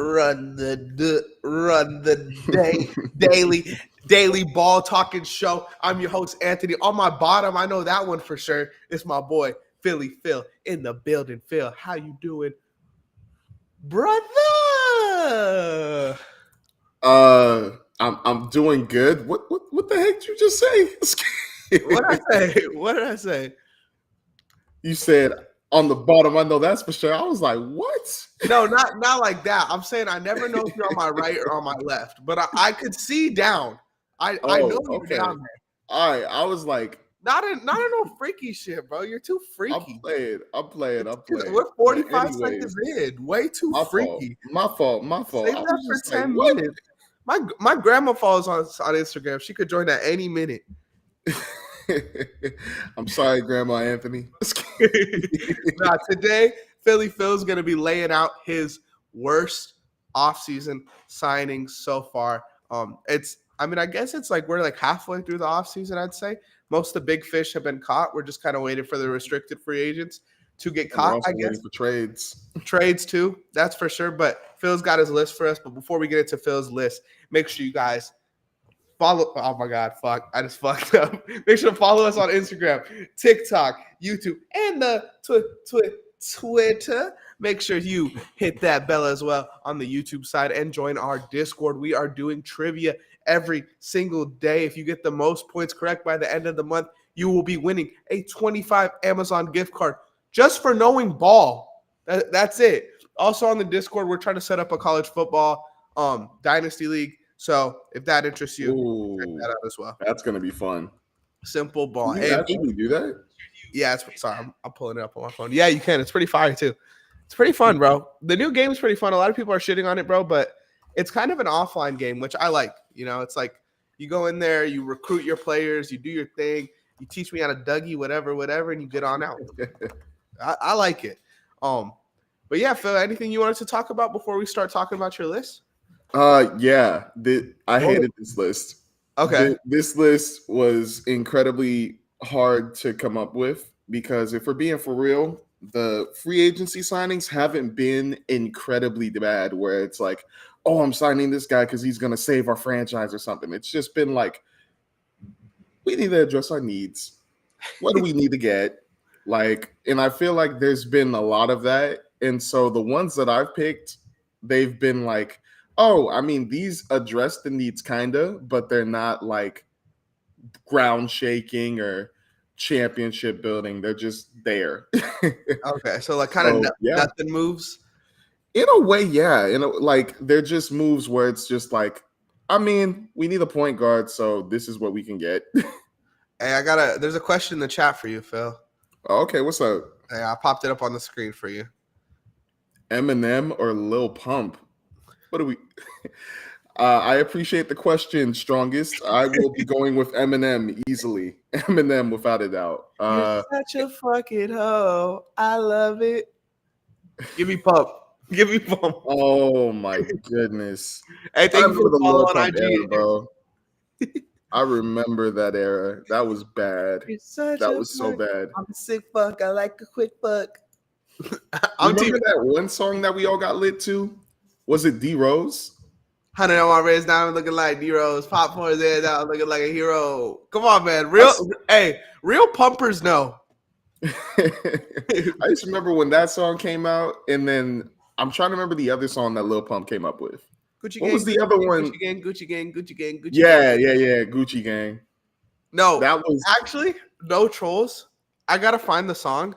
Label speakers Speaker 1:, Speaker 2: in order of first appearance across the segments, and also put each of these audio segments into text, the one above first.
Speaker 1: run the daily ball talking show. I'm your host, Anthony. On my bottom, I know that one for sure. It's my boy, Philly Phil, in the building. Phil, how you doing, brother?
Speaker 2: I'm doing good. What the heck did you just say?
Speaker 1: What did I say?
Speaker 2: You said on the bottom. I know that's for sure. I was like, what?
Speaker 1: No, not like that. I'm saying I never know if you're on my right or on my left, but I could see down. I know you're
Speaker 2: Okay.
Speaker 1: down there.
Speaker 2: All right. I was like,
Speaker 1: Not in no freaky shit, bro. You're too freaky.
Speaker 2: I'm playing.
Speaker 1: We're 45 seconds in. Way too freaky.
Speaker 2: My fault.
Speaker 1: Save
Speaker 2: I
Speaker 1: that
Speaker 2: was
Speaker 1: for
Speaker 2: just
Speaker 1: 10
Speaker 2: like,
Speaker 1: minutes. My grandma follows on Instagram. She could join at any minute.
Speaker 2: I'm sorry, Grandma Anthony.
Speaker 1: Nah, today, Philly Phil's going to be laying out his worst offseason signings so far. I guess it's like we're like halfway through the offseason, I'd say. Most of the big fish have been caught. We're just kind of waiting for the restricted free agents to get caught, I guess.
Speaker 2: Waiting for trades.
Speaker 1: Trades too, that's for sure. But Phil's got his list for us. But before we get into Phil's list, make sure you guys follow. Oh my God, fuck! I just fucked up. Make sure to follow us on Instagram, TikTok, YouTube, and the Twitter. Make sure you hit that bell as well on the YouTube side and join our Discord. We are doing trivia every single day. If you get the most points correct by the end of the month, you will be winning a 25 Amazon gift card just for knowing ball. That's it. Also on the Discord, we're trying to set up a college football dynasty league. So if that interests you, check that out as well.
Speaker 2: That's gonna be fun.
Speaker 1: Simple ball.
Speaker 2: Can you actually do that?
Speaker 1: Yeah, I'm pulling it up on my phone. Yeah, you can. It's pretty fire too. It's pretty fun, bro. The new game is pretty fun. A lot of people are shitting on it, bro, but it's kind of an offline game, which I like. You know, it's like you go in there, you recruit your players, you do your thing, you teach me how to Dougie, whatever, and you get on out. I like it. But yeah, Phil, anything you wanted to talk about before we start talking about your list?
Speaker 2: Yeah. I hated this list.
Speaker 1: Okay.
Speaker 2: This list was incredibly hard to come up with because if we're being for real, the free agency signings haven't been incredibly bad where it's like, oh, I'm signing this guy because he's going to save our franchise or something. It's just been like, we need to address our needs. What do we need to get? And I feel like there's been a lot of that. And so the ones that I've picked, they've been like, oh, I mean, these address the needs kind of, but they're not like ground shaking or championship building. They're just there.
Speaker 1: Okay. So like kind of nothing moves.
Speaker 2: In a way, yeah. They're just moves where it's just like, I mean, we need a point guard, so this is what we can get.
Speaker 1: Hey, there's a question in the chat for you, Phil.
Speaker 2: Okay, what's up?
Speaker 1: Hey, I popped it up on the screen for you.
Speaker 2: Eminem or Lil Pump? What do we? I appreciate the question, strongest. I will be going with Eminem easily. Eminem without a doubt.
Speaker 1: You're such a fucking hoe. I love it. Give me Pump. Give me Pump.
Speaker 2: Oh my goodness.
Speaker 1: Hey, thank you for the follow on IG,
Speaker 2: era, bro. I remember that era. That was bad. That was so bad.
Speaker 1: I'm a sick fuck. I like a quick fuck.
Speaker 2: Remember that one song that we all got lit to? Was it D Rose?
Speaker 1: 100 on my wrist, now I'm looking like D Rose. Popcorn's there, now I'm looking like a hero. Come on, man. Real pumpers know.
Speaker 2: I just remember when that song came out, and then I'm trying to remember the other song that Lil Pump came up with.
Speaker 1: Gucci
Speaker 2: what
Speaker 1: gang,
Speaker 2: was the other one?
Speaker 1: Gucci gang, Gucci gang, Gucci gang, Gucci
Speaker 2: yeah,
Speaker 1: gang.
Speaker 2: Yeah, Gucci gang.
Speaker 1: No, that was actually no trolls. I gotta find the song,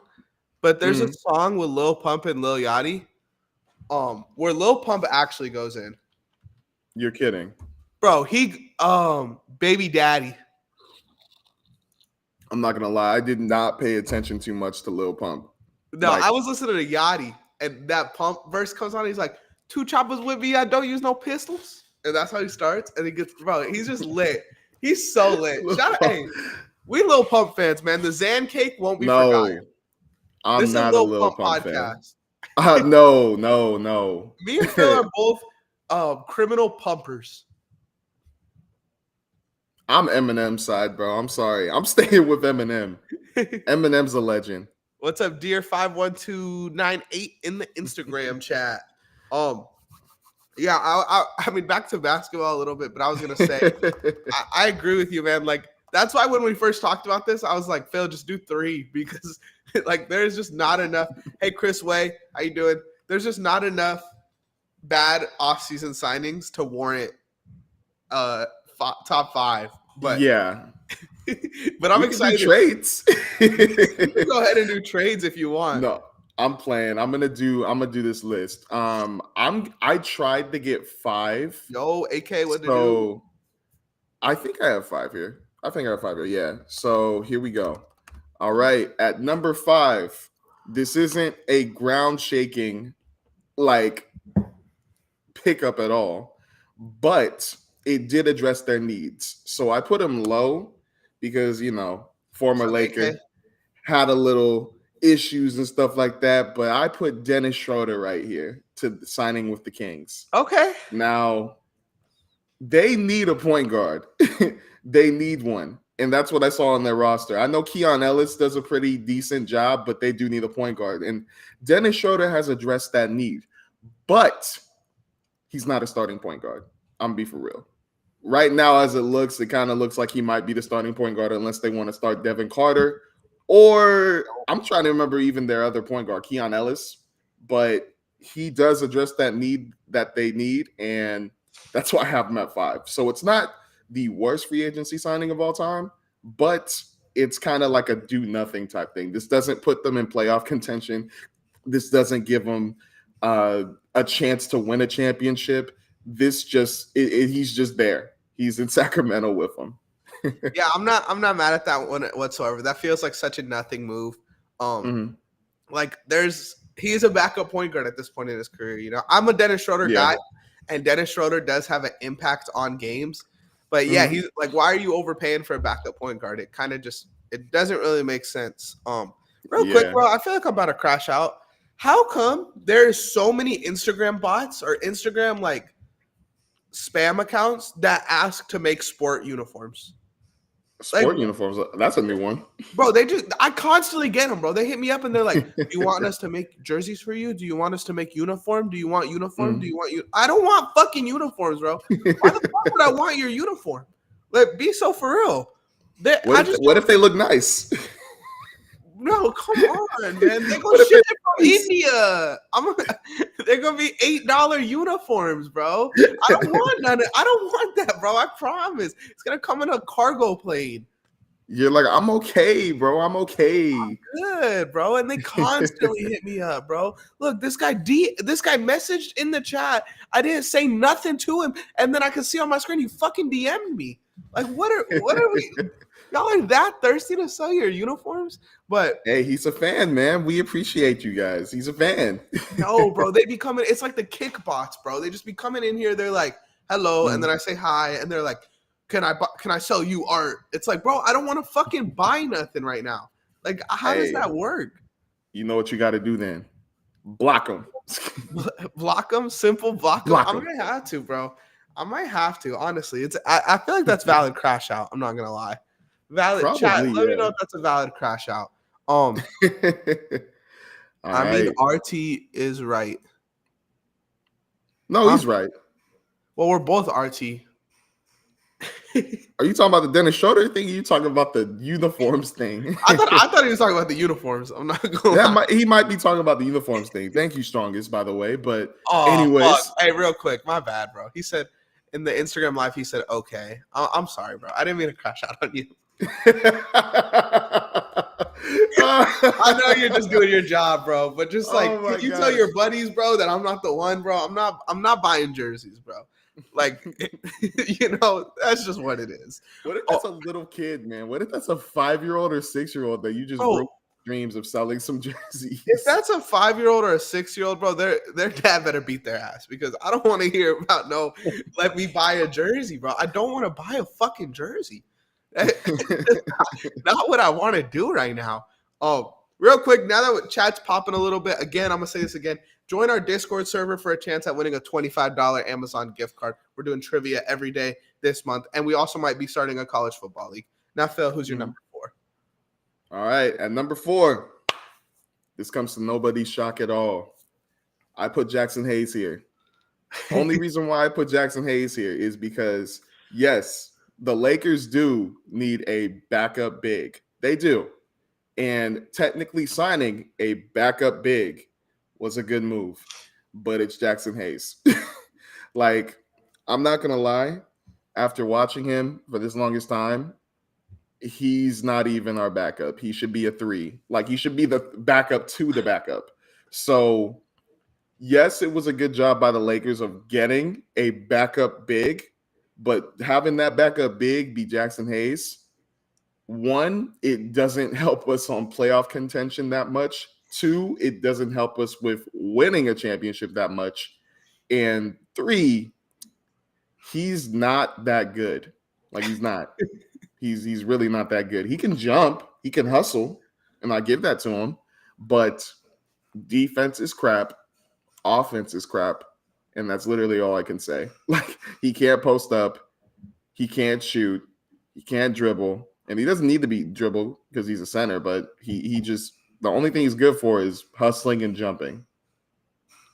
Speaker 1: but there's a song with Lil Pump and Lil Yachty, where Lil Pump actually goes in.
Speaker 2: You're kidding,
Speaker 1: bro. He, Baby Daddy.
Speaker 2: I'm not gonna lie, I did not pay attention too much to Lil Pump.
Speaker 1: No, I was listening to Yachty, and that Pump verse comes on. He's like, 2 choppers with me, I don't use no pistols. And that's how he starts. And he gets, bro, he's just lit. He's so lit. Hey, we Lil Pump fans, man. The Zan cake won't be forgotten.
Speaker 2: I'm not a Lil Pump
Speaker 1: podcast.
Speaker 2: Fan. No.
Speaker 1: Me and Phil are both criminal pumpers.
Speaker 2: I'm Eminem's side, bro. I'm sorry. I'm staying with Eminem. Eminem's a legend.
Speaker 1: What's up, dear 51298 in the Instagram chat? Yeah, I mean, back to basketball a little bit, but I was gonna say I agree with you, man. Like that's why when we first talked about this, I was like, Phil, just do 3 because like there's just not enough. Hey, Chris Way, how you doing? There's just not enough bad offseason signings to warrant top 5. But
Speaker 2: Yeah,
Speaker 1: but I'm
Speaker 2: we can do
Speaker 1: excited.
Speaker 2: trades.
Speaker 1: You can go ahead and do trades if you want.
Speaker 2: No, I'm playing. I'm gonna do this list. I tried to get 5.
Speaker 1: Yo, AK, what to do?
Speaker 2: So I think I have 5 here. I think I have 5 here. Yeah. So here we go. All right. At number 5, this isn't a ground shaking like pickup at all, but it did address their needs. So I put him low because,
Speaker 1: What's
Speaker 2: former
Speaker 1: up, AK?
Speaker 2: Laker had a little issues and stuff like that. But I put Dennis Schroeder right here to signing with the Kings.
Speaker 1: Okay.
Speaker 2: Now, they need a point guard. They need one. And that's what I saw on their roster. I know Keon Ellis does a pretty decent job, but they do need a point guard. And Dennis Schroeder has addressed that need. But he's not a starting point guard. I'm gonna be for real. Right now, as it looks, it kind of looks like he might be the starting point guard unless they want to start Devin Carter. Or I'm trying to remember even their other point guard, Keon Ellis. But he does address that need that they need. And that's why I have him at 5. So it's not the worst free agency signing of all time, but it's kind of like a do nothing type thing. This doesn't put them in playoff contention. This doesn't give them a chance to win a championship. This just he's just there. He's in Sacramento with them.
Speaker 1: Yeah, I'm not mad at that one whatsoever. That feels like such a nothing move.
Speaker 2: Mm-hmm.
Speaker 1: Like he's a backup point guard at this point in his career. I'm a Dennis Schroeder guy, and Dennis Schroeder does have an impact on games. But yeah, he's like, why are you overpaying for a backup point guard? It kind of it doesn't really make sense. Real quick, bro, I feel like I'm about to crash out. How come there's so many Instagram bots or Instagram like spam accounts that ask to make sport uniforms?
Speaker 2: Sport uniforms. That's a new one.
Speaker 1: Bro, I constantly get them, bro. They hit me up and they're like, do you want us to make jerseys for you? Do you want us to make uniform? Do you want uniform? Do you want I don't want fucking uniforms, bro. Why the fuck would I want your uniform? Like, be so for real.
Speaker 2: What if they look nice?
Speaker 1: No, come on, man. They're gonna ship it from India. They're gonna be $8 uniforms, bro. I don't want none. I don't want that, bro. I promise. It's gonna come in a cargo plane.
Speaker 2: You're like, I'm okay, bro. I'm okay.
Speaker 1: I'm good, bro. And they constantly hit me up, bro. Look, this guy messaged in the chat. I didn't say nothing to him, and then I could see on my screen he fucking DM'd me. Like, what are we? Y'all are that thirsty to sell your uniforms? But
Speaker 2: hey, he's a fan, man. We appreciate you guys. He's a fan.
Speaker 1: No, bro. They be coming. It's like the kick bots, bro. They just be coming in here. They're like, hello. And then I say hi. And they're like, can I sell you art? It's like, bro, I don't want to fucking buy nothing right now. Like, how does that work?
Speaker 2: You know what you got to do then? Block them.
Speaker 1: Block them? Simple block them? I might have to, bro. I might have to, honestly. I feel like that's valid crash out. I'm not going to lie. Valid. Probably, chat. Let me know if that's a valid crash out. I mean, RT is right.
Speaker 2: No, he's right.
Speaker 1: Well, we're both RT.
Speaker 2: Are you talking about the Dennis Schroeder thing? Or are you talking about the uniforms thing?
Speaker 1: I thought he was talking about the uniforms. I'm not going.
Speaker 2: He might be talking about the uniforms thing. Thank you, Strongest, by the way. But anyways,
Speaker 1: fuck. Hey, real quick, my bad, bro. He said in the Instagram live, he said, "Okay, I'm sorry, bro. I didn't mean to crash out on you." I know you're just doing your job, bro. But just like, can you tell your buddies, bro, that I'm not the one, bro? I'm not buying jerseys, bro. Like, that's just what it is.
Speaker 2: What if that's a little kid, man? What if that's a 5-year-old or 6-year-old that you just broke dreams of selling some jerseys?
Speaker 1: If that's a 5-year-old or a 6-year-old, bro, their dad better beat their ass because I don't want to hear about let me buy a jersey, bro. I don't want to buy a fucking jersey. Not what I want to do right now. Real quick, now that chat's popping a little bit, again, I'm going to say this again. Join our Discord server for a chance at winning a $25 Amazon gift card. We're doing trivia every day this month, and we also might be starting a college football league. Now, Phil, who's your number 4?
Speaker 2: All right, at number 4, this comes to nobody's shock at all. I put Jackson Hayes here. Only reason why I put Jackson Hayes here is because, yes, the Lakers do need a backup big. They do. And technically signing a backup big was a good move, but it's Jackson Hayes. Like, I'm not going to lie, after watching him for this longest time, he's not even our backup. He should be a three. Like, he should be the backup to the backup. So, yes, it was a good job by the Lakers of getting a backup big, but having that backup big be Jackson Hayes, one, it doesn't help us on playoff contention that much. Two, it doesn't help us with winning a championship that much. And three, he's not that good. Like, he's not. He's really not that good. He can jump, he can hustle, and I give that to him. But defense is crap, offense is crap, and that's literally all I can say. Like, he can't post up, he can't shoot, he can't dribble, and he doesn't need to be dribbled because he's a center. But he just, the only thing he's good for is hustling and jumping.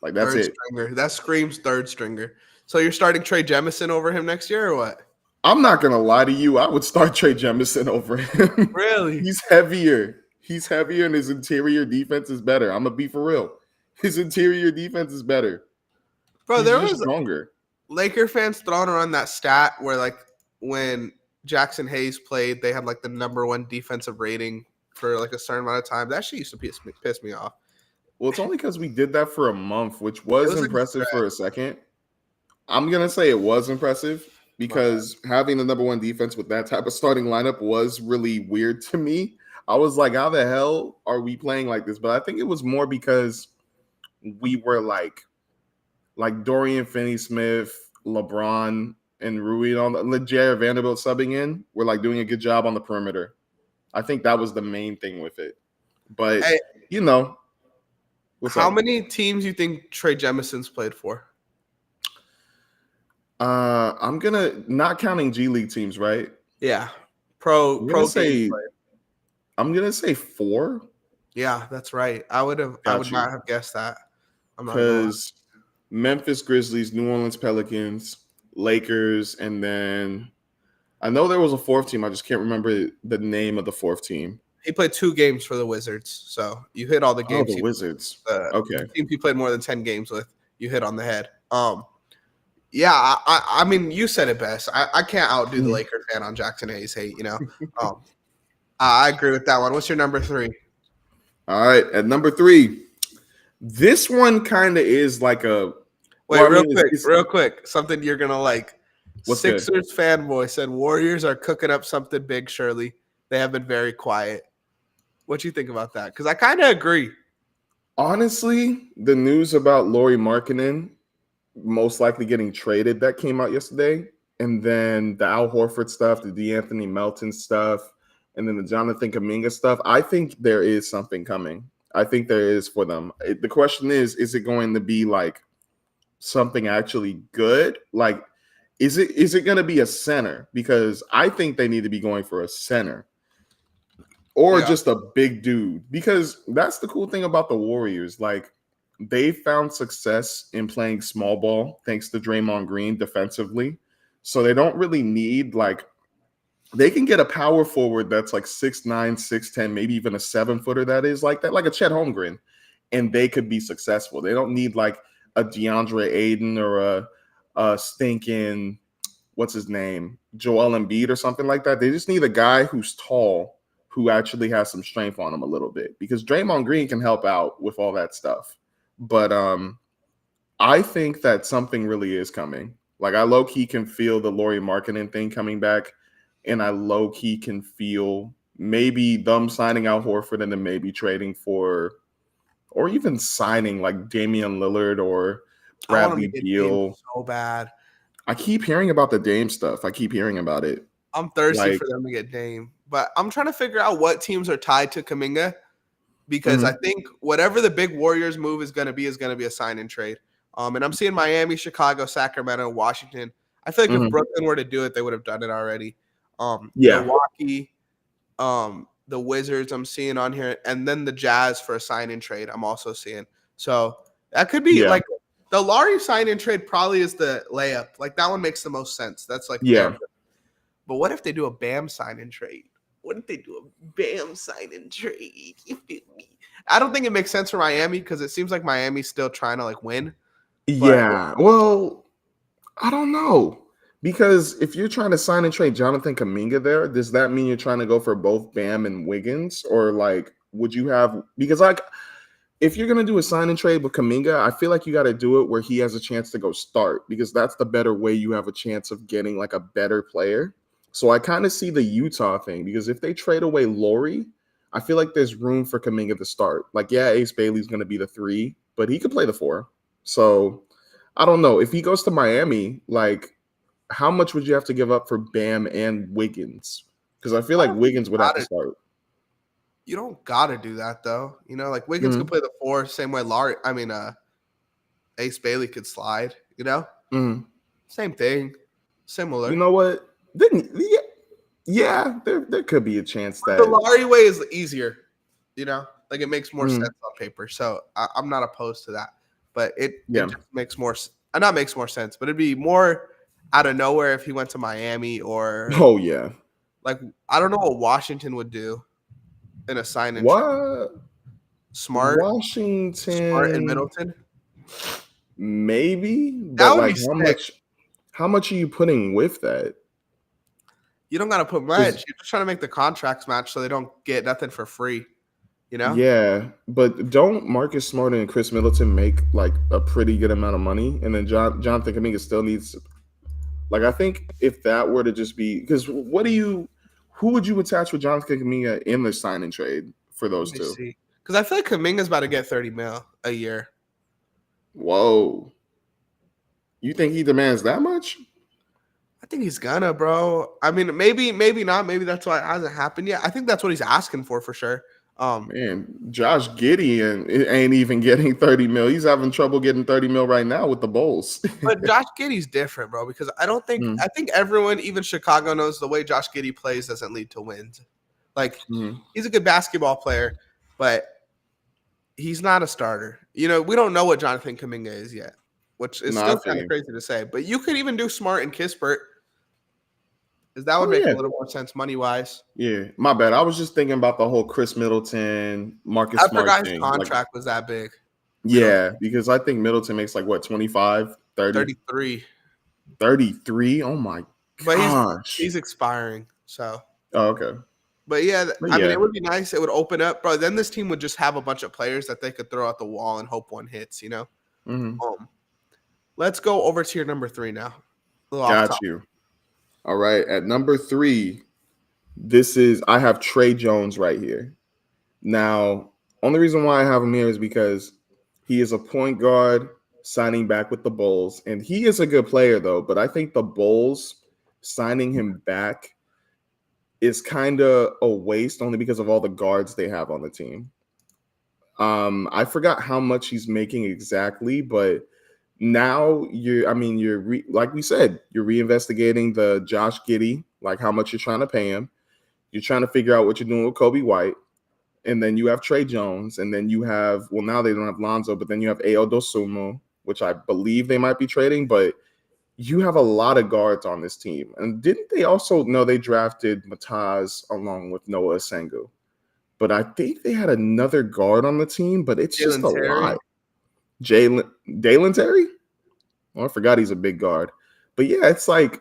Speaker 2: Like, that's
Speaker 1: Third
Speaker 2: it.
Speaker 1: stringer. That screams third stringer. So you're starting Trey Jemison over him next year or what?
Speaker 2: I'm not gonna lie to you. I would start Trey Jemison over him.
Speaker 1: Really?
Speaker 2: He's heavier. He's heavier, and his interior defense is better. I'm gonna be for real. His interior defense is better.
Speaker 1: Bro,
Speaker 2: He's
Speaker 1: there
Speaker 2: just
Speaker 1: was
Speaker 2: stronger.
Speaker 1: Laker fans throwing around that stat where like when Jackson Hayes played, they had like the number one defensive rating for like a certain amount of time. That shit used to piss me off.
Speaker 2: Well, it's only because we did that for a month, which
Speaker 1: It
Speaker 2: was
Speaker 1: was like a
Speaker 2: impressive
Speaker 1: stretch.
Speaker 2: for a second. I'm gonna say it was impressive because having the number one defense with that type of starting lineup was really weird to me. I was like, how the hell are we playing like this? But I think it was more because we were like Dorian Finney-Smith, LeBron, and Rui on the Jared Vanderbilt subbing in. We're like doing a good job on the perimeter. I think that was the main thing with it. But
Speaker 1: Hey,
Speaker 2: you know, what's
Speaker 1: how
Speaker 2: up?
Speaker 1: many teams you think Trey Jemison's played for?
Speaker 2: I'm gonna, not counting G League teams, right?
Speaker 1: Yeah,
Speaker 2: I'm
Speaker 1: pro
Speaker 2: gonna
Speaker 1: games
Speaker 2: say
Speaker 1: played.
Speaker 2: four.
Speaker 1: Yeah, that's right. I would
Speaker 2: Got you.
Speaker 1: not have guessed that. I'm not gonna lie.
Speaker 2: Because Memphis Grizzlies, New Orleans Pelicans, Lakers, and then I know there was a fourth team. I just can't remember the name of the fourth team.
Speaker 1: He played 2 games for the Wizards, so you hit all the
Speaker 2: Oh,
Speaker 1: games.
Speaker 2: the Wizards.
Speaker 1: The
Speaker 2: Okay.
Speaker 1: teams he played more than 10 games with, you hit on the head. Yeah, I mean, you said it best. I can't outdo the Lakers fan on Jackson Hayes hate. I agree with that one. What's your number 3?
Speaker 2: All right. At number 3, this one kind of is like a.
Speaker 1: Wait,
Speaker 2: well, I mean,
Speaker 1: real quick. Something you're gonna like.
Speaker 2: What's good?
Speaker 1: Sixers fanboy said Warriors are cooking up something big. Surely they have been very quiet. What do you think about that? Because I kind of agree.
Speaker 2: Honestly, the news about Lauri Markkanen most likely getting traded that came out yesterday, and then the Al Horford stuff, the DeAnthony Melton stuff, and then the Jonathan Kuminga stuff. I think there is something coming. I think there is for them. The question is it going to be like something actually good? Like, is it going to be a center? Because I think they need to be going for a center. Or just a big dude, because that's the cool thing about the Warriors. Like, they found success in playing small ball thanks to Draymond Green defensively. So they don't really need, like, they can get a power forward that's like 6'9", 6'10", maybe even a 7-footer that is like that, like a Chet Holmgren, and they could be successful. They don't need like a DeAndre Ayton or a stinking, what's his name, Joel Embiid or something like that. They just need a guy who's tall, who actually has some strength on him a little bit, because Draymond Green can help out with all that stuff. But I think that something really is coming. Like, I low-key can feel the Lauri Markkanen thing coming back, and I low-key can feel maybe them signing out Horford and then maybe trading for, or even signing like Damian Lillard or Bradley Beal.
Speaker 1: So bad.
Speaker 2: I keep hearing about the Dame stuff. I keep hearing about it.
Speaker 1: I'm thirsty for them to get Dame, but I'm trying to figure out what teams are tied to Kuminga, because I think whatever the big Warriors move is going to be a sign and trade. And I'm seeing Miami, Chicago, Sacramento, Washington. I feel like if Brooklyn were to do it, they would have done it already. Milwaukee, the Wizards I'm seeing on here, and then the Jazz for a sign and trade I'm also seeing. So that could be like The Laurie sign-in trade probably is the layup. Like, that one makes the most sense. That's like
Speaker 2: Yeah.
Speaker 1: But what if they do a Bam sign-in trade? What if they do a Bam sign-in trade? I don't think it makes sense for Miami because it seems like Miami's still trying to like win. But
Speaker 2: Yeah. Well, I don't know. Because if you're trying to sign and trade Jonathan Kuminga there, does that mean you're trying to go for both Bam and Wiggins? Or like would you have because like if you're gonna do a sign and trade with Kuminga, I feel like you gotta do it where he has a chance to go start because that's the better way you have a chance of getting like a better player. So I kind of see the Utah thing because if they trade away Laurie, I feel like there's room for Kuminga to start. Like, yeah, Ace Bailey's gonna be the 3, but he could play the 4. So I don't know. If he goes to Miami, like how much would you have to give up for Bam and Wiggins? Because I feel
Speaker 1: I
Speaker 2: like
Speaker 1: don't think
Speaker 2: Wiggins would have to start.
Speaker 1: you don't gotta do that though. You know, like Wiggins could
Speaker 2: Mhm,
Speaker 1: play the 4, same way Ace Bailey could slide, you know?
Speaker 2: mhm.
Speaker 1: Same thing.
Speaker 2: You
Speaker 1: Similar.
Speaker 2: know what? Then yeah, there could be a chance
Speaker 1: The
Speaker 2: that
Speaker 1: Laurie way is easier, you know? Like it makes more
Speaker 2: mhm,
Speaker 1: sense on paper. So I'm not opposed to that. But it
Speaker 2: yeah.
Speaker 1: just makes more not makes more sense, but it'd be more out of nowhere if he went to Miami or
Speaker 2: Oh yeah.
Speaker 1: like I don't know what Washington would do in a sign and trade.
Speaker 2: What
Speaker 1: Smart and
Speaker 2: Washington
Speaker 1: Middleton.
Speaker 2: maybe,
Speaker 1: That
Speaker 2: but
Speaker 1: would be
Speaker 2: like
Speaker 1: sick.
Speaker 2: how much are you putting with that?
Speaker 1: You don't gotta put much.
Speaker 2: 'Cause
Speaker 1: You're just trying to make the contracts match so they don't get nothing for free, you know?
Speaker 2: yeah, but don't Marcus Smart and Chris Middleton make like a pretty good amount of money? And then Jonathan Kuminga still needs like I think if that were to just be because who would you attach with Jonathan Kuminga in the sign and trade for
Speaker 1: Let
Speaker 2: those
Speaker 1: me
Speaker 2: two?
Speaker 1: see. Because I feel like Kaminga's about to get 30 mil a year.
Speaker 2: Whoa. You think he demands that much?
Speaker 1: I think he's gonna, bro. I mean, maybe not. Maybe that's why it hasn't happened yet. I think that's what he's asking for sure.
Speaker 2: Man, Josh Giddey and it ain't even getting 30 mil. He's having trouble getting 30 mil right now with the Bulls.
Speaker 1: But Josh Giddey's different, bro, because I
Speaker 2: Mm,
Speaker 1: think everyone, even Chicago, knows the way Josh Giddey plays doesn't lead to wins. Like
Speaker 2: mm.
Speaker 1: he's a good basketball player, but he's not a starter. You know, we don't know what Jonathan Kuminga is yet, which is
Speaker 2: No, I
Speaker 1: still
Speaker 2: feel
Speaker 1: kind of
Speaker 2: you.
Speaker 1: crazy to say. But you could even do Smart and Kispert, because that would
Speaker 2: Oh
Speaker 1: make a
Speaker 2: yeah.
Speaker 1: little more sense money wise.
Speaker 2: Yeah. My bad. I was just thinking about the whole Chris Middleton, Marcus
Speaker 1: I
Speaker 2: Smart
Speaker 1: forgot his
Speaker 2: thing. Like,
Speaker 1: contract was that big. Middle
Speaker 2: yeah, because I think Middleton makes like what, 25, 30,
Speaker 1: 33,
Speaker 2: 33. Oh my
Speaker 1: but
Speaker 2: gosh.
Speaker 1: he's expiring. So,
Speaker 2: Oh, okay.
Speaker 1: but yeah,
Speaker 2: But
Speaker 1: I mean,
Speaker 2: yeah.
Speaker 1: it would be nice. It would open up, bro. Then this team would just have a bunch of players that they could throw out the wall and hope one hits. You know.
Speaker 2: Mhm.
Speaker 1: Um, let's go over to your number 3 now. A little off
Speaker 2: Got
Speaker 1: top.
Speaker 2: you. All right. At number 3, this is I have Trey Jones right here. Now, only reason why I have him here is because he is a point guard signing back with the Bulls, and he is a good player though. But I think the Bulls signing him back is kind of a waste only because of all the guards they have on the team. I forgot how much he's making exactly, but now like we said, you're reinvestigating the Josh Giddey, like how much you're trying to pay him. You're trying to figure out what you're doing with Kobe White. And then you have Trey Jones, and then you have now they don't have Lonzo, but then you have Ao Dosumu, which I believe they might be trading, but you have a lot of guards on this team. And didn't they also know they drafted Mataz along with Noah Sengu? But I think they had another guard on the team, but it's just
Speaker 1: Jalen
Speaker 2: a
Speaker 1: Terry.
Speaker 2: lot. Jalen Dalen Terry? Oh, I forgot he's a big guard. But yeah, it's like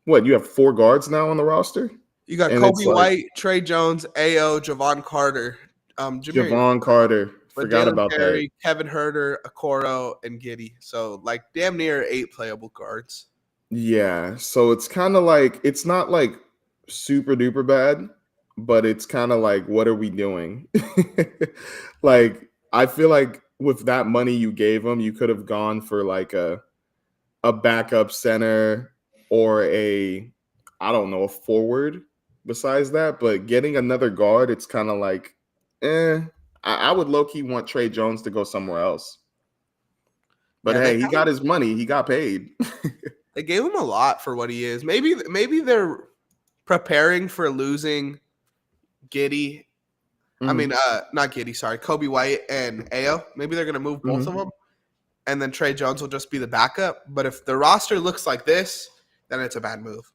Speaker 2: what you have 4 guards now on the roster,
Speaker 1: You got
Speaker 2: and it's
Speaker 1: Kobe
Speaker 2: like
Speaker 1: White, Trey Jones, Ao, Javon Carter, Jameer,
Speaker 2: Javon Carter.
Speaker 1: but
Speaker 2: Forgot
Speaker 1: Jalen
Speaker 2: about that.
Speaker 1: Terry, Kevin Herter, Okoro, and Giddy. So like damn near 8 playable guards.
Speaker 2: Yeah, so it's kind of like it's not like super duper bad, but it's kind of like what are we doing? Like I feel like with that money you gave him, you could have gone for like a backup center or a I don't know, a forward besides that, but getting another guard, it's kind of like I would low key want Trey Jones to go somewhere else. But
Speaker 1: Yeah,
Speaker 2: hey, he got his money. He got paid.
Speaker 1: they gave him a lot for what he is. Maybe they're preparing for losing Giddy. I
Speaker 2: Mhm,
Speaker 1: mean, not Giddy, sorry, Kobe White and Ao. Maybe they're gonna move both of
Speaker 2: mhm.
Speaker 1: them, and then Trey Jones will just be the backup. But if the roster looks like this, then it's a bad move.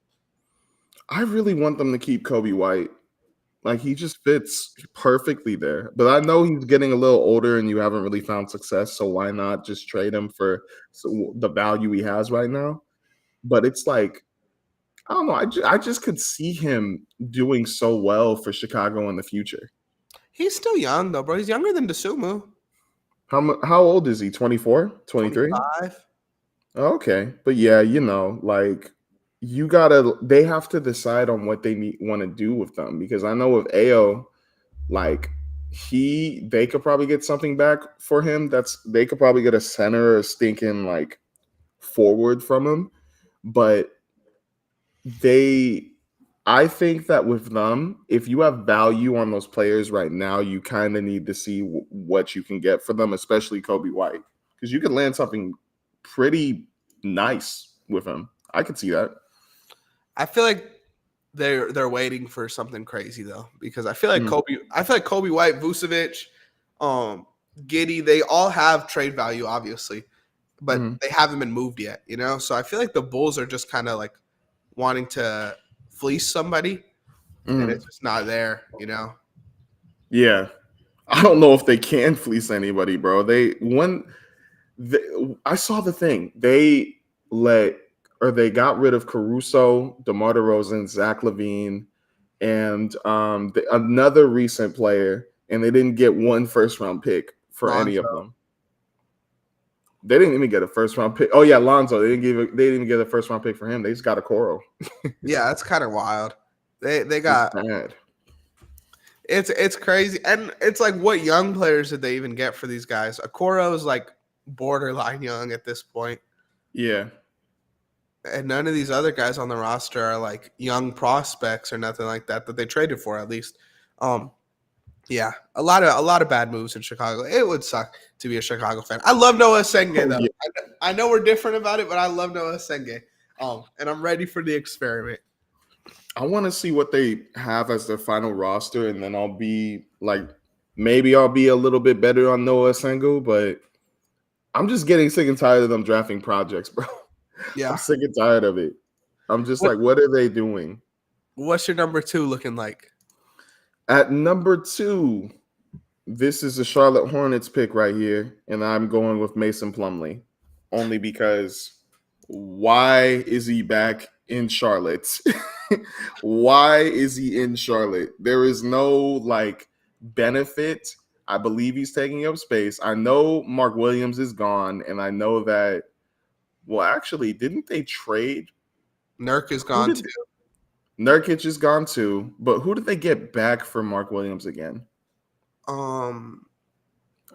Speaker 2: I really want them to keep Kobe White. Like he just fits perfectly there. But I know he's getting a little older and you haven't really found success, so why not just trade him for the value he has right now? But it's like I don't know. I just could see him doing so well for Chicago in the future.
Speaker 1: He's still young though, bro. He's younger than Dosunmu.
Speaker 2: How old is he? 24? 23?
Speaker 1: 25.
Speaker 2: Okay. But yeah, like they have to decide on what they want to do with them because I know with AO, like they could probably get something back for him. They could probably get a center or a stinking like forward from him. But I think that with them, if you have value on those players right now, you kind of need to see what you can get for them, especially Kobe White, because you could land something pretty nice with him. I could see that.
Speaker 1: I feel like they're waiting for something crazy though, because I feel like
Speaker 2: Mhm.
Speaker 1: Kobe White, Vucevic, Giddy, they all have trade value, obviously, but
Speaker 2: Mhm.
Speaker 1: they haven't been moved yet, you know? So I feel like the Bulls are just kind of like wanting to fleece somebody and it's
Speaker 2: Mhm.
Speaker 1: just not there, you know?
Speaker 2: Yeah, I don't know if they can fleece anybody, bro. I saw the thing. They got rid of Caruso, DeMar DeRozan, Zach LaVine, and another recent player, and they didn't get one first round pick for any of
Speaker 1: Lonzo.
Speaker 2: them. They didn't even get a first round pick. Oh yeah, Lonzo. They didn't even get a first round pick for him. They just got a Coro.
Speaker 1: Yeah, that's kind of wild. They
Speaker 2: It's
Speaker 1: got
Speaker 2: bad.
Speaker 1: it's crazy. And it's like what young players did they even get for these guys? Okoro is like borderline young at this point.
Speaker 2: Yeah.
Speaker 1: And none of these other guys on the roster are like young prospects or nothing like that they traded for at least. Um, yeah, a lot of bad moves in Chicago. It would suck to be a Chicago fan. I love Noah Senge
Speaker 2: Oh
Speaker 1: though.
Speaker 2: yeah.
Speaker 1: I know we're different about it, but I love Noah Senge. And I'm ready for the experiment.
Speaker 2: I want to see what they have as their final roster, and then I'll be like, maybe I'll be a little bit better on Noah Sengu, but I'm just getting sick and tired of them drafting projects, bro. I'm
Speaker 1: Yeah.
Speaker 2: sick and tired of it. I'm just
Speaker 1: What
Speaker 2: like, what are they doing?
Speaker 1: what's your number 2 looking like?
Speaker 2: At number 2, this is a Charlotte Hornets pick right here, and I'm going with Mason Plumlee, only because why is he back in Charlotte? Why is he in Charlotte? There is no like benefit. I believe he's taking up space. I know Mark Williams is gone, and I know that. Well, actually, didn't they trade?
Speaker 1: Nurk is
Speaker 2: Who
Speaker 1: gone
Speaker 2: did
Speaker 1: too.
Speaker 2: Nurkic is gone too? But who did they get back for Mark Williams again?
Speaker 1: Um,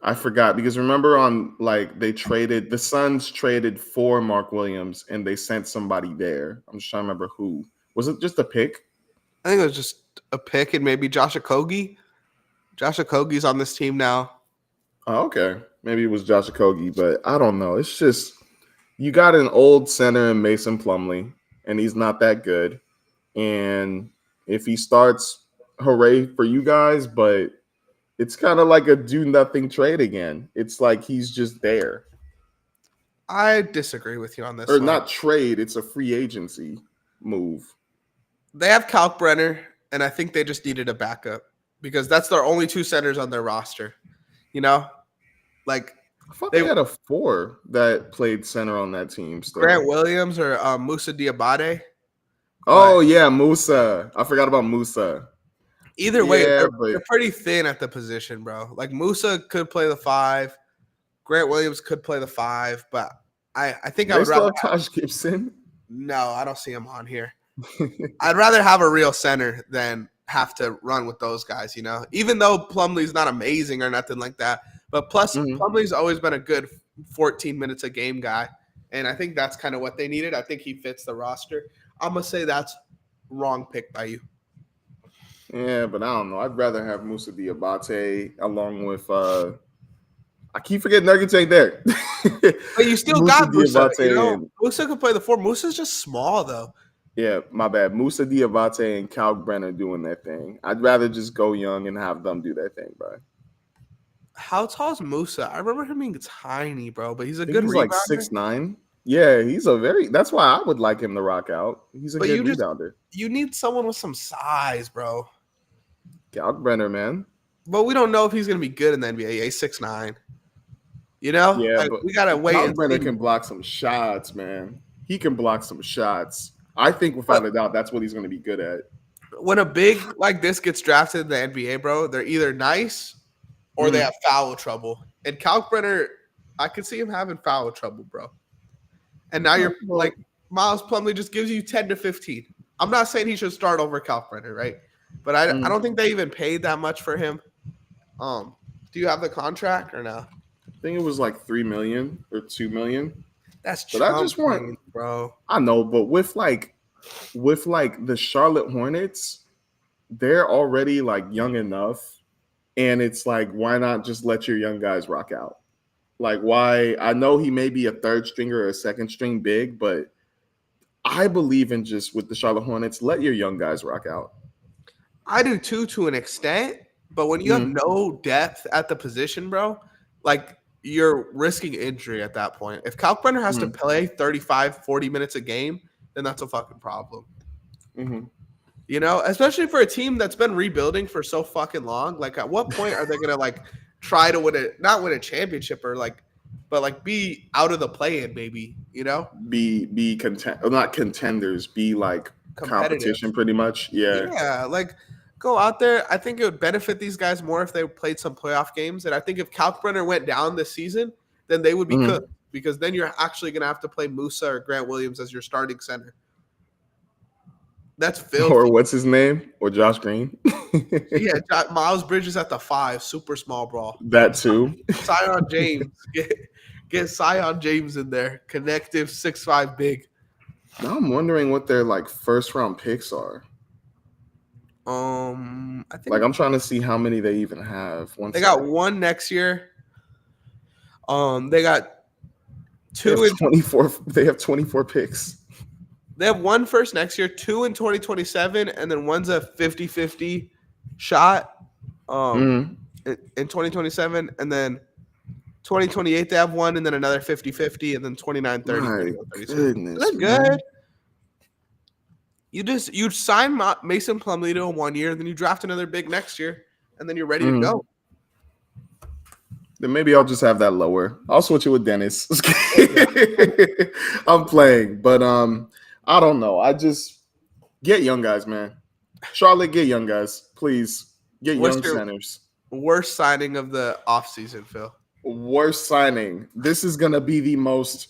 Speaker 2: I forgot because remember on like the Suns traded for Mark Williams and they sent somebody there. I'm just trying to remember who. Was it just a pick?
Speaker 1: I think it was just a pick and maybe Josh Okogie. Josh Okogie's on this team now.
Speaker 2: Oh, okay. Maybe it was Josh Okogie, but I don't know. It's just you got an old center in Mason Plumlee, and he's not that good. And if he starts, hooray for you guys, but it's kind of like a do nothing trade again. It's like he's just there.
Speaker 1: I disagree with you on this
Speaker 2: Or
Speaker 1: one.
Speaker 2: not trade, it's a free agency move.
Speaker 1: They have Kalkbrenner, and I think they just needed a backup because that's their only 2 centers on their roster. You know, like
Speaker 2: I thought they
Speaker 1: they
Speaker 2: had a 4 that played center on that team
Speaker 1: Grant
Speaker 2: still.
Speaker 1: Williams or Musa Diabate, but
Speaker 2: Oh yeah, Musa. I forgot about Musa.
Speaker 1: either way,
Speaker 2: Yeah, but
Speaker 1: they're pretty thin at the position, bro. Like Musa could play the 5, Grant Williams could play the 5, but I think I
Speaker 2: they
Speaker 1: would
Speaker 2: still
Speaker 1: rather
Speaker 2: have Taj Gibson.
Speaker 1: no, I don't see him on here. I'd rather have a real center than have to run with those guys, you know. Even though Plumlee's not amazing or nothing like that, but plus
Speaker 2: Mhm.
Speaker 1: Plumlee's always been a good 14 minutes a game guy, and I think that's kind of what they needed. I think he fits the roster. I'm gonna say that's wrong pick by you.
Speaker 2: Yeah, but I don't know. I'd rather have Musa Diabate along with I keep forgetting Nuggets ain't there.
Speaker 1: But you still
Speaker 2: Musa
Speaker 1: got Musa, you
Speaker 2: Diabate
Speaker 1: know.
Speaker 2: and
Speaker 1: Musa could play the 4. Musa's just small though.
Speaker 2: yeah, my bad. Musa Diabate and Cal Brenner doing their thing. I'd rather just go young and have them do their thing, bro.
Speaker 1: How tall is Musa? I remember him being tiny, bro, but he's a
Speaker 2: I think
Speaker 1: good
Speaker 2: he's like
Speaker 1: rebounder.
Speaker 2: 6'9". Yeah, he's a very. That's why I would like him to rock out. He's a
Speaker 1: But
Speaker 2: good rebounder.
Speaker 1: you need someone with some size, bro.
Speaker 2: Kalkbrenner, man.
Speaker 1: But we don't know if he's gonna be good in the NBA. He's 6'9". You know,
Speaker 2: Yeah,
Speaker 1: like
Speaker 2: but
Speaker 1: we gotta wait and
Speaker 2: Kalkbrenner
Speaker 1: see.
Speaker 2: can block some shots, man. He can block some shots. I think
Speaker 1: But
Speaker 2: without a doubt, that's what he's going to be good at.
Speaker 1: when a big like this gets drafted in the NBA, bro, they're either nice or they
Speaker 2: Mhm.
Speaker 1: have foul trouble. And Kalkbrenner, I could see him having foul trouble, bro. And now you're like
Speaker 2: Well,
Speaker 1: Miles Plumlee just gives you 10 to 15. I'm not saying he should start over Kalkbrenner, right? But I
Speaker 2: mm,
Speaker 1: don't think they even paid that much for him. Do you have the contract or no?
Speaker 2: I think it was like 3 million or 2 million.
Speaker 1: That's
Speaker 2: But I
Speaker 1: chump
Speaker 2: just want.
Speaker 1: change, bro.
Speaker 2: I know, but with the Charlotte Hornets, they're already like young enough, and it's like, why not just let your young guys rock out? Like, why? I know he may be a third stringer or a second string big, but I believe in just with the Charlotte Hornets, let your young guys rock out.
Speaker 1: I do too, to an extent, but when you have
Speaker 2: Mm,
Speaker 1: no depth at the position, bro, like you're risking injury at that point. If Kalkbrenner has to
Speaker 2: mm,
Speaker 1: play 35, 40 minutes a game, then that's a fucking problem.
Speaker 2: mm-hmm.
Speaker 1: You know, especially for a team that's been rebuilding for so fucking long. Like, at what point are they gonna like try to not win a championship or like, but like be out of the play-in, maybe? You know,
Speaker 2: Be not contenders, be like
Speaker 1: competitive.
Speaker 2: competition pretty much. Yeah.
Speaker 1: Yeah, like go out there. I think it would benefit these guys more if they played some playoff games. And I think if Kalkbrenner went down this season, then they would be
Speaker 2: Mhm.
Speaker 1: cooked because then you're actually gonna have to play Musa or Grant Williams as your starting center. That's
Speaker 2: Or
Speaker 1: filthy.
Speaker 2: what's his name? Or Josh Green.
Speaker 1: Yeah, Miles Bridges at the 5, super small ball.
Speaker 2: That too.
Speaker 1: Sion James, get Sion James in there, connective 6'5" big.
Speaker 2: Now I'm wondering what their like first round picks are.
Speaker 1: I
Speaker 2: Like
Speaker 1: think
Speaker 2: I'm trying to see how many they even have. One
Speaker 1: they got
Speaker 2: sec.
Speaker 1: one next year. They got
Speaker 2: They
Speaker 1: two
Speaker 2: have
Speaker 1: in
Speaker 2: 24. They have 24 picks.
Speaker 1: They have one first next year, two in 2027, and then one's a 50-50 shot
Speaker 2: Mm.
Speaker 1: in 2027, and then 2028 they have one, and then another 50-50, and then 29, 30,
Speaker 2: My
Speaker 1: 31, 32.
Speaker 2: goodness,
Speaker 1: Isn't that
Speaker 2: man.
Speaker 1: good? You sign Mason Plumlee to a 1 year, then you draft another big next year, and then you're ready to
Speaker 2: Mm.
Speaker 1: go.
Speaker 2: Then maybe I'll just have that lower. I'll switch it with Dennis.
Speaker 1: There you go.
Speaker 2: I'm playing, but I don't know. I just get young guys, man. Charlotte, get young guys, please. Get
Speaker 1: What's
Speaker 2: young
Speaker 1: your
Speaker 2: centers.
Speaker 1: worst signing of the offseason, Phil?
Speaker 2: Worst signing. This is gonna be the most.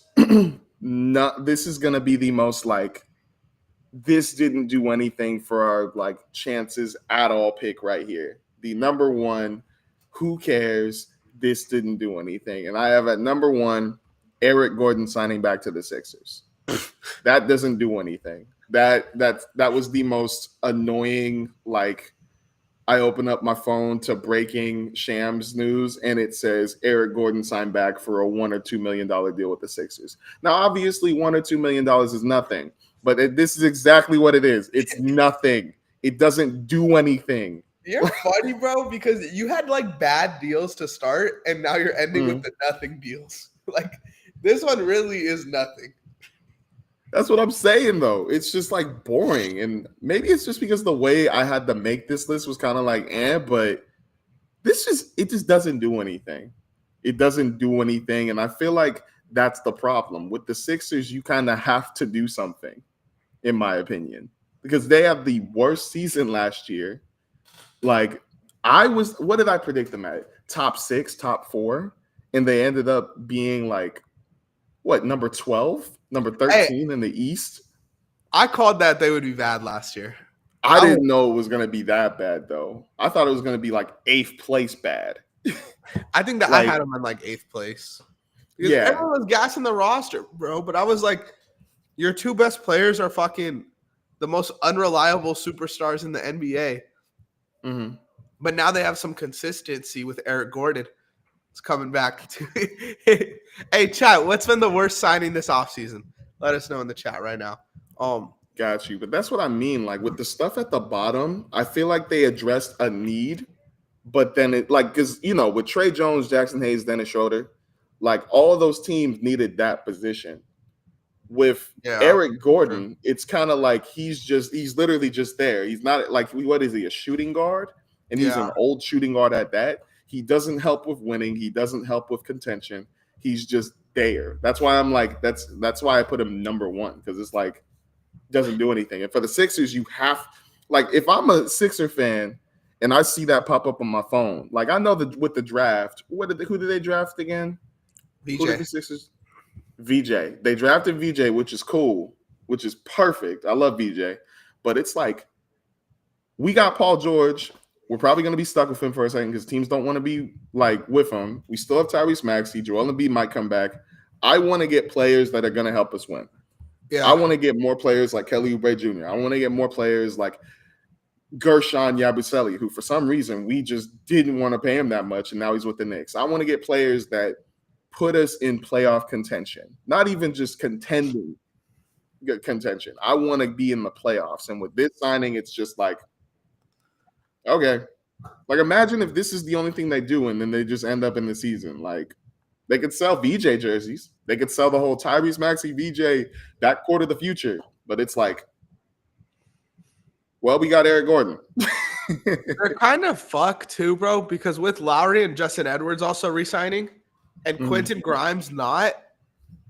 Speaker 2: Not. This is gonna be the most like. This didn't do anything for our like chances at all. Pick right here. The number one. Who cares? This didn't do anything, and I have at number one, Eric Gordon signing back to the Sixers. That doesn't do anything. That was the most annoying. Like I open up my phone to breaking Shams news, and it says Eric Gordon signed back for a $1 or $2 million deal with the Sixers. Now, obviously, $1 or $2 million is nothing, but this is exactly what it is. It's nothing. It doesn't do anything.
Speaker 1: You're funny, bro, because you had like bad deals to start, and now you're ending with
Speaker 2: Mm.
Speaker 1: the nothing deals. Like this one really is nothing.
Speaker 2: That's what I'm saying, though. It's just like boring, and maybe it's just because the way I had to make this list was kind of like, but it just doesn't do anything. It doesn't do anything, and I feel like that's the problem with the Sixers. You kind of have to do something, in my opinion, because they have the worst season last year. Like what did I predict them at? Top 6, top 4, and they ended up being like what, number 12, number
Speaker 1: Hey,
Speaker 2: 13 in the East.
Speaker 1: I called that they would be bad last year.
Speaker 2: I didn't know it was going to be that bad, though. I thought it was going to be like 8th place bad.
Speaker 1: I think that I
Speaker 2: Like,
Speaker 1: had them in like 8th place because
Speaker 2: yeah.
Speaker 1: everyone was gassing the roster, bro. But I was like, your two best players are fucking the most unreliable superstars in the NBA.
Speaker 2: Mm-hmm.
Speaker 1: But now they have some consistency with Eric Gordon. It's coming back to Hey, chat, what's been the worst signing this offseason? Let us know in the chat right now.
Speaker 2: Got you. But that's what I mean. Like with the stuff at the bottom, I feel like they addressed a need, But then it like because with Trey Jones, Jackson Hayes, Dennis Schroeder, like all of those teams needed that position. With
Speaker 1: Yeah.
Speaker 2: Eric
Speaker 1: True.
Speaker 2: Gordon, it's kind of like he's literally just there. He's not like what is he, a shooting guard? And he's
Speaker 1: Yeah.
Speaker 2: an old shooting guard at that. He doesn't help with winning. He doesn't help with contention. He's just there. That's why I'm like that's why I put him number one, because it's like doesn't do anything. And for the Sixers, you have like if I'm a Sixer fan and I see that pop up on my phone, like I know that with the draft, who did they draft again? Who did
Speaker 1: VJ.
Speaker 2: the Sixers? VJ. They drafted VJ, which is cool, which is perfect. I love VJ. But it's like, we got Paul George. We're probably going to be stuck with him for a second because teams don't want to be like with him. We still have Tyrese Maxey. Joel Embiid might come back. I want to get players that are going to help us win.
Speaker 1: Yeah.
Speaker 2: I want to get more players like Kelly Oubre Jr. I want to get more players like Gershon Yabusele, who for some reason we just didn't want to pay him that much, and now he's with the Knicks. I want to get players that put us in playoff contention, not even just contending contention. I want to be in the playoffs. And with this signing, it's just like, okay. Like imagine if this is the only thing they do and then they just end up in the season. Like they could sell VJ jerseys. They could sell the whole Tyrese Maxey VJ backcourt of the future. But it's like, well, we got Eric Gordon.
Speaker 1: They're kind of fucked too, bro, because with Lowry and Justin Edwards also re-signing and Quentin Grimes not,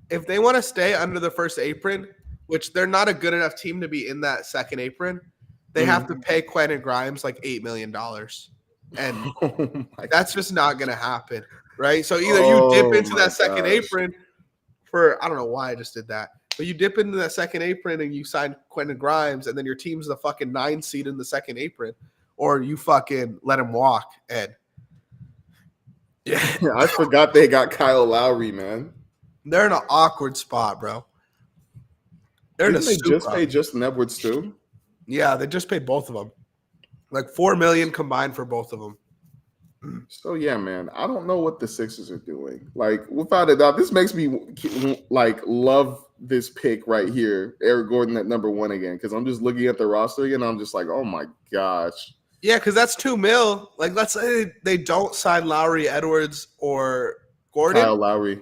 Speaker 1: if they want to stay under the first apron, which they're not a good enough team to be in that second apron, they have to pay Quentin Grimes like $8 million. And that's just not going to happen, right? So either you dip into that second apron for, I don't know why I just did that, but you dip into that second apron and you sign Quentin Grimes and then your team's the fucking 9 seed in the second apron, or you fucking let him walk. And
Speaker 2: yeah, I forgot they got Kyle Lowry, man.
Speaker 1: They're in an awkward spot, bro.
Speaker 2: Didn't they just pay Justin Edwards too?
Speaker 1: Yeah, they just paid both of them. Like $4 million combined for both of them.
Speaker 2: So yeah, man, I don't know what the Sixers are doing. Like without a doubt, this makes me like love this pick right here, Eric Gordon at number one again, because I'm just looking at the roster again. I'm just like, oh my gosh.
Speaker 1: Yeah, because that's $2 million. Like let's say they don't sign Lowry, Edwards, or Gordon.
Speaker 2: Kyle Lowry.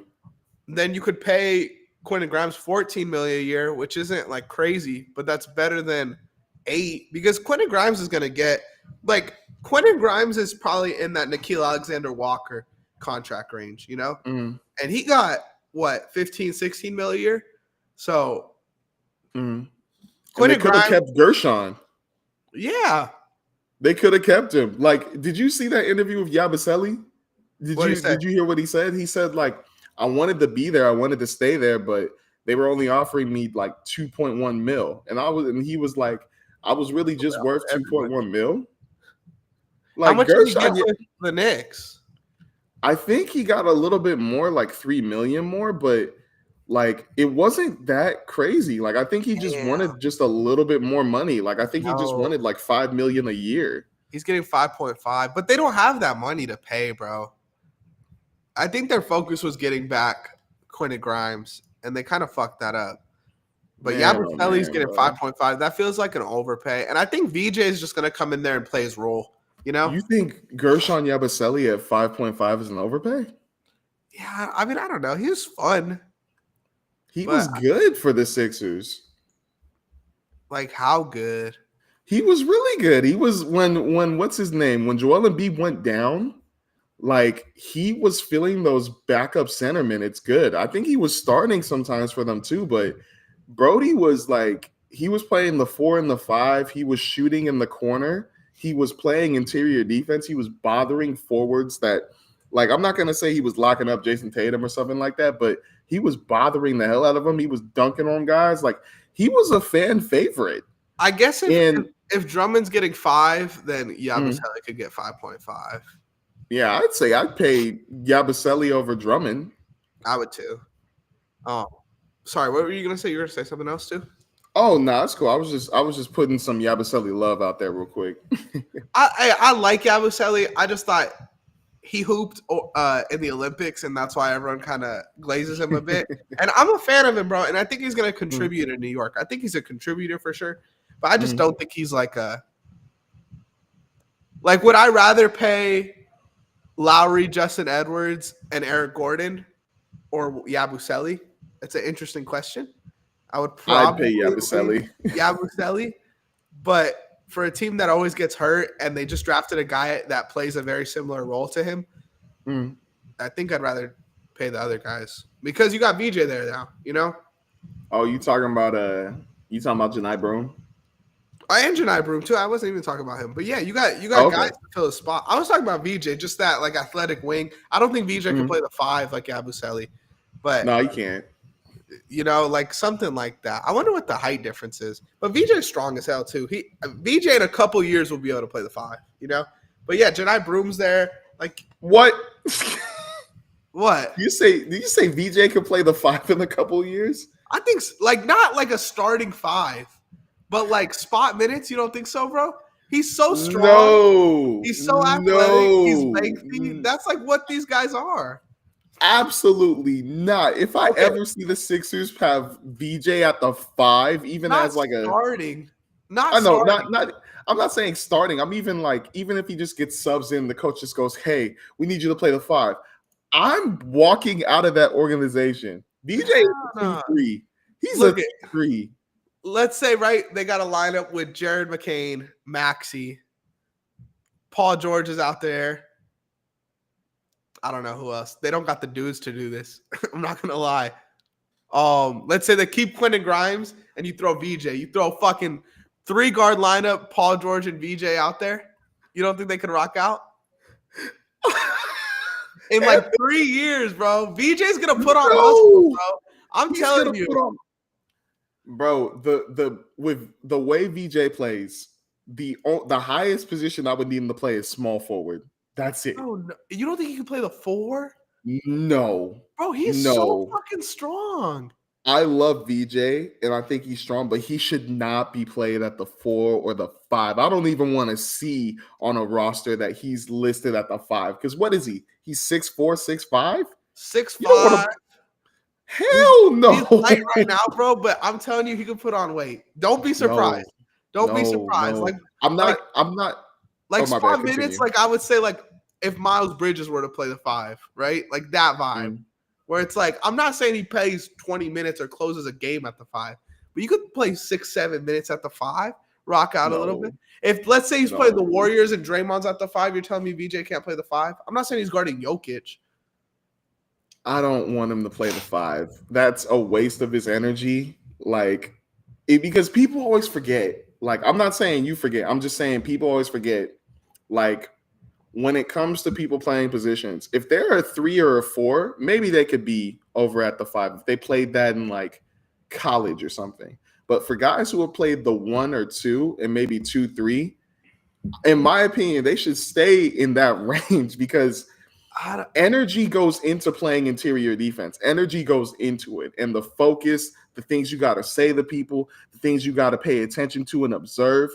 Speaker 1: Then you could pay Quentin Grimes $14 million a year, which isn't like crazy, but that's better than 8 because Quentin Grimes is going to get like Quentin Grimes is probably in that Nickeil Alexander-Walker contract range, you know?
Speaker 2: Mm-hmm.
Speaker 1: And he got what, 15, 16 million a year? So
Speaker 2: Quentin
Speaker 1: Grimes
Speaker 2: could have kept Gershon.
Speaker 1: Yeah.
Speaker 2: They could have kept him. Like, did you see that interview with Yabusele? Did you hear what he said? He said, like, I wanted to be there, I wanted to stay there, but they were only offering me like 2.1 mil. And he was like, I was really just worth 2.1 mil. Like,
Speaker 1: how much did he get with the Knicks?
Speaker 2: I think he got a little bit more, like 3 million more, but like it wasn't that crazy. Like I think he just wanted just a little bit more money. Like I think he just wanted like 5 million a year.
Speaker 1: He's getting 5.5, but they don't have that money to pay, bro. I think their focus was getting back Quentin Grimes, and they kind of fucked that up. But Yabusele's getting 5.5. That feels like an overpay. And I think VJ is just going to come in there and play his role, you know?
Speaker 2: You think Gershon Yabusele at 5.5 is an overpay?
Speaker 1: Yeah, I mean, I don't know. He was fun.
Speaker 2: He was good for the Sixers.
Speaker 1: Like, how good?
Speaker 2: He was really good. He was when what's his name? When Joel Embiid went down, like he was filling those backup center minutes good. I think he was starting sometimes for them too, but Brody was like, he was playing the 4 and the 5. He was shooting in the corner. He was playing interior defense. He was bothering forwards that, like, I'm not going to say he was locking up Jason Tatum or something like that, but he was bothering the hell out of him. He was dunking on guys. Like, he was a fan favorite.
Speaker 1: I guess if Drummond's getting 5, then Yabusele could get 5.5.
Speaker 2: Yeah, I'd say I'd pay Yabusele over Drummond.
Speaker 1: I would too. Oh, sorry. What were you gonna say? You were gonna say something else too?
Speaker 2: Oh no, that's cool. I was just putting some Yabusele love out there real quick.
Speaker 1: I like Yabusele. I just thought he hooped in the Olympics, and that's why everyone kind of glazes him a bit. And I'm a fan of him, bro. And I think he's gonna contribute in New York. I think he's a contributor for sure. But I just don't think he's like a Like, would I rather pay Lowry, Justin Edwards, and Eric Gordon or Yabusele? That's an interesting question. I would
Speaker 2: I'd pay
Speaker 1: probably lean
Speaker 2: Yabusele.
Speaker 1: Yabusele, but for a team that always gets hurt and they just drafted a guy that plays a very similar role to him,
Speaker 2: Mm.
Speaker 1: I think I'd rather pay the other guys because you got VJ there now. You know,
Speaker 2: Oh, you talking about Janai Broom?
Speaker 1: I am Janai Broom too. I wasn't even talking about him, but yeah, you got
Speaker 2: Oh,
Speaker 1: guys
Speaker 2: okay.
Speaker 1: to fill the spot. I was talking about VJ, just that like athletic wing. I don't think VJ can
Speaker 2: Mm.
Speaker 1: play the 5 like Yabusele, but
Speaker 2: No, you can't.
Speaker 1: you know, like something like that. I wonder what the height difference is. But VJ's strong as hell too. VJ in a couple years will be able to play the 5. You know, but yeah, Janai Broom's there. Like
Speaker 2: What?
Speaker 1: what?
Speaker 2: Do you say VJ could play the 5 in a couple of years?
Speaker 1: I think like not like a starting 5, but like spot minutes. You don't think so, bro? He's so strong.
Speaker 2: No,
Speaker 1: He's so athletic. He's
Speaker 2: no,
Speaker 1: lengthy. That's like what these guys are.
Speaker 2: absolutely not. If I
Speaker 1: Okay,
Speaker 2: ever see the Sixers have VJ at the 5, even
Speaker 1: not
Speaker 2: as like a,
Speaker 1: starting. Not
Speaker 2: I know,
Speaker 1: starting.
Speaker 2: not. I'm not saying starting. I'm even like, even if he just gets subs in, the coach just goes, "Hey, we need you to play the 5." I'm walking out of that organization. VJ is a
Speaker 1: Nah.
Speaker 2: 2-3. He's a
Speaker 1: Look at.
Speaker 2: 3.
Speaker 1: Let's say right, they got a lineup with Jared McCain, Maxey, Paul George is out there. I don't know who else. They don't got the dudes to do this. I'm not gonna lie. Let's say they keep Quentin Grimes and you throw VJ. You throw fucking 3-guard lineup, Paul George and VJ out there. You don't think they could rock out? In like 3 years, bro. VJ's gonna put on muscle, bro. I'm
Speaker 2: He's
Speaker 1: telling
Speaker 2: gonna
Speaker 1: you.
Speaker 2: put on, bro. The with the way VJ plays, the highest position I would need him to play is small forward. That's it.
Speaker 1: Oh, no. You don't think he can play the 4?
Speaker 2: No,
Speaker 1: Bro, he's so
Speaker 2: no.
Speaker 1: fucking strong.
Speaker 2: I love VJ and I think he's strong, but he should not be played at the 4 or the 5. I don't even want to see on a roster that he's listed at the 5. Because what is he? He's 6'4", 6'5"? You don't want
Speaker 1: 6'5".
Speaker 2: to. Hell
Speaker 1: He's light
Speaker 2: no.
Speaker 1: right now, bro, but I'm telling you, he can put on weight. Don't be
Speaker 2: No,
Speaker 1: surprised. Don't be surprised.
Speaker 2: no.
Speaker 1: Like,
Speaker 2: I'm
Speaker 1: like,
Speaker 2: not. I'm not.
Speaker 1: like
Speaker 2: Oh my bad.
Speaker 1: spot minutes.
Speaker 2: Continue.
Speaker 1: Like I would say, like if Miles Bridges were to play the 5, right? Like that vibe,
Speaker 2: Mm,
Speaker 1: where it's like I'm not saying he plays 20 minutes or closes a game at the 5, but you could play 6-7 minutes at the 5, rock out a little bit.
Speaker 2: no,
Speaker 1: If let's say he's playing the
Speaker 2: no.
Speaker 1: Warriors and Draymond's at the 5, you're telling me VJ can't play the 5? I'm not saying he's guarding Jokic.
Speaker 2: I don't want him to play the 5. That's a waste of his energy. Like, because people always forget. Like, I'm not saying you forget. I'm just saying people always forget. Like, when it comes to people playing positions, if they're a 3 or a 4, maybe they could be over at the 5 if they played that in like college or something. But for guys who have played the 1 or 2 and maybe 2, 3, in my opinion, they should stay in that range because energy goes into playing interior defense. Energy goes into it. And the focus, the things you got to say to people, the things you got to pay attention to and observe,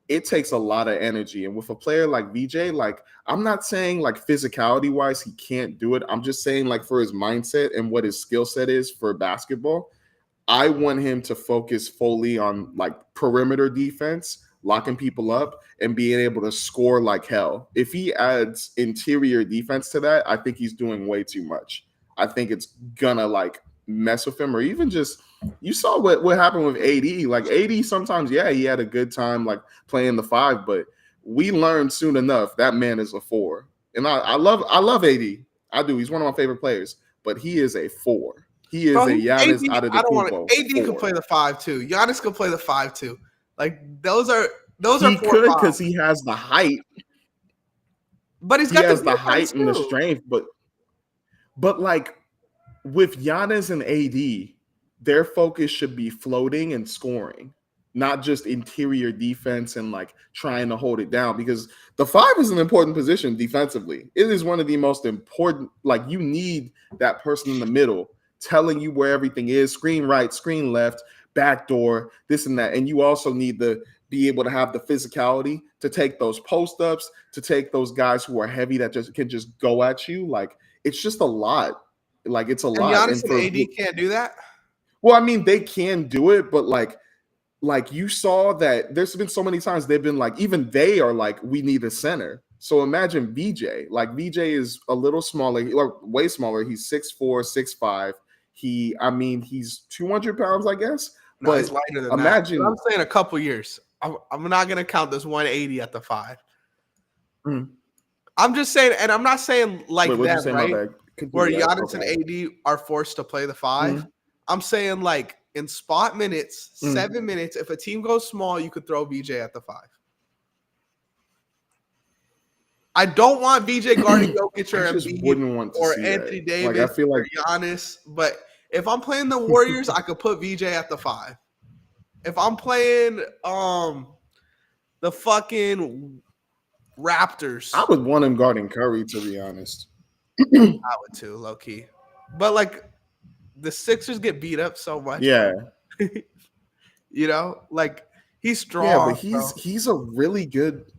Speaker 2: it takes a lot of energy. And with a player like VJ, like I'm not saying like physicality wise, he can't do it. I'm just saying like for his mindset and what his skill set is for basketball, I want him to focus fully on like perimeter defense, locking people up, and being able to score like hell. If he adds interior defense to that, I think he's doing way too much. I think it's gonna like mess with him, or even just you saw what happened with AD. Like AD sometimes, yeah, he had a good time like playing the 5, but we learned soon enough that man is a 4. And I love AD. I do. He's one of my favorite players, but he is a 4. He is
Speaker 1: Bro,
Speaker 2: a
Speaker 1: AD,
Speaker 2: Giannis
Speaker 1: I don't want
Speaker 2: Antetokounmpo
Speaker 1: to. AD could
Speaker 2: 4.
Speaker 1: play the 5 too. Giannis could play the 5 too. Like those are
Speaker 2: He
Speaker 1: 4
Speaker 2: could
Speaker 1: 5.
Speaker 2: because he has the height.
Speaker 1: But he's
Speaker 2: He
Speaker 1: got the
Speaker 2: has the
Speaker 1: defense
Speaker 2: height and the
Speaker 1: too.
Speaker 2: strength, but like with Giannis and AD, their focus should be floating and scoring, not just interior defense and like trying to hold it down. Because the 5 is an important position defensively. It is one of the most important. Like you need that person in the middle telling you where everything is: screen right, screen left, back door, this and that. And you also need to be able to have the physicality to take those post ups, to take those guys who are heavy that just can just go at you. Like it's just a lot. Like it's a
Speaker 1: And
Speaker 2: lot.
Speaker 1: Giannis
Speaker 2: And
Speaker 1: and AD can't do that.
Speaker 2: well, I mean, they can do it, but like like you saw that there's been so many times they've been like, even they are like, we need a center. So imagine VJ. Like VJ is a little smaller, or way smaller. He's 6'4", 6'5". He's 200 pounds, I guess.
Speaker 1: No,
Speaker 2: But
Speaker 1: he's lighter than that.
Speaker 2: imagine.
Speaker 1: But I'm saying a couple years. I'm not gonna count this 180 at the 5.
Speaker 2: Mm.
Speaker 1: I'm just saying, and I'm not saying like
Speaker 2: Wait, what'd you
Speaker 1: them,
Speaker 2: say, my
Speaker 1: right?
Speaker 2: bad?
Speaker 1: Where
Speaker 2: Yeah,
Speaker 1: Giannis
Speaker 2: okay.
Speaker 1: and AD are forced to play the 5. I'm saying like in spot minutes, 7 minutes. If a team goes small, you could throw VJ at the 5. I don't want VJ guarding Jokic or
Speaker 2: I just
Speaker 1: Embiid
Speaker 2: wouldn't want to
Speaker 1: or
Speaker 2: see
Speaker 1: Anthony
Speaker 2: that.
Speaker 1: Davis
Speaker 2: Like I feel like
Speaker 1: or Giannis, but if I'm playing the Warriors, I could put VJ at the 5. If I'm playing the fucking Raptors,
Speaker 2: I would want him guarding Curry, to be honest.
Speaker 1: I would too, low key. But like the Sixers get beat up so much.
Speaker 2: Yeah.
Speaker 1: You know, like he's strong.
Speaker 2: Yeah, but
Speaker 1: bro.
Speaker 2: he's a really good.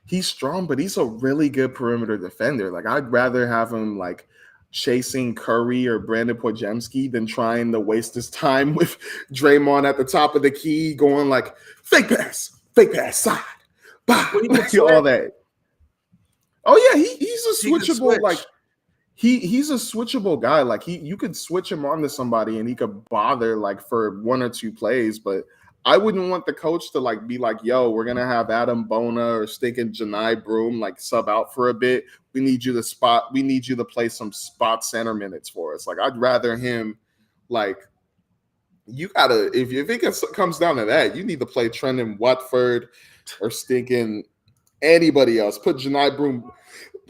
Speaker 2: He's strong, but he's a really good perimeter defender. Like I'd rather have him like chasing Curry or Brandon Podziemski than trying to waste his time with Draymond at the top of the key, going like fake pass, side, bah, all that. Oh yeah, he's a switchable like. He's a switchable guy. Like you could switch him on to somebody and he could bother like for 1 or 2 plays. But I wouldn't want the coach to like be like, "Yo, we're gonna have Adam Bona or stinking Janai Broom like sub out for a bit. We need you to play some spot center minutes for us." Like I'd rather him like you gotta if it comes down to that, you need to play Trendon Watford or stinking anybody else. Put Janai Broom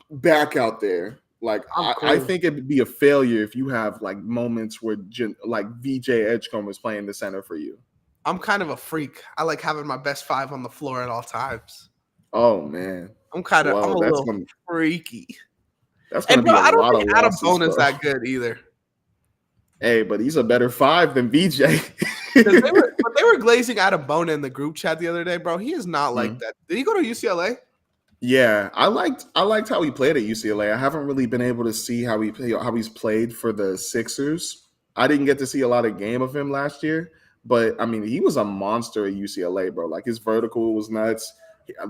Speaker 2: back out there. Like I think it'd be a failure if you have like moments where like VJ Edgecombe is playing the center for you.
Speaker 1: I'm kind of a freak. I like having my best 5 on the floor at all times.
Speaker 2: Oh man,
Speaker 1: I'm a little freaky.
Speaker 2: That's gonna be a
Speaker 1: I don't
Speaker 2: lot
Speaker 1: think
Speaker 2: of
Speaker 1: Adam
Speaker 2: losses,
Speaker 1: Bona's
Speaker 2: bro.
Speaker 1: that good either.
Speaker 2: Hey, but he's a better 5 than VJ.
Speaker 1: They were glazing Adam Bona in the group chat the other day, bro. He is not like that. Did he go to UCLA?
Speaker 2: Yeah, I liked how he played at UCLA. I haven't really been able to see how he's played for the Sixers. I didn't get to see a lot of game of him last year, but I mean, he was a monster at UCLA, bro. Like his vertical was nuts.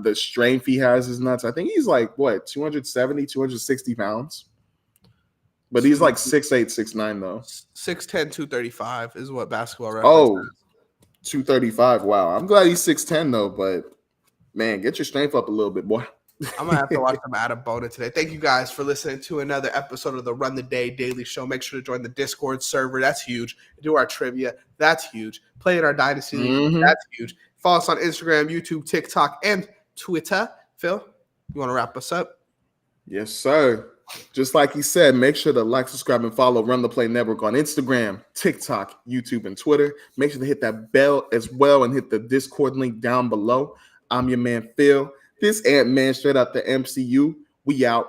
Speaker 2: The strength he has is nuts. I think he's like 270, 260 pounds. But he's like 6'8", 6'9", though.
Speaker 1: 6'10", 235 is what Basketball Reference
Speaker 2: says. 235. Wow. I'm glad he's 6'10", though, but man, get your strength up a little bit, boy.
Speaker 1: I'm going to have to watch some Adam Bona today. Thank you guys for listening to another episode of the Run the Day Daily Show. Make sure to join the Discord server. That's huge. Do our trivia. That's huge. Play in our Dynasty League. That's huge. Follow us on Instagram, YouTube, TikTok, and Twitter. Phil, you want to wrap us up?
Speaker 2: Yes, sir. Just like he said, make sure to like, subscribe, and follow Run the Play Network on Instagram, TikTok, YouTube, and Twitter. Make sure to hit that bell as well and hit the Discord link down below. I'm your man, Phil. This Ant-Man straight out the MCU. We out.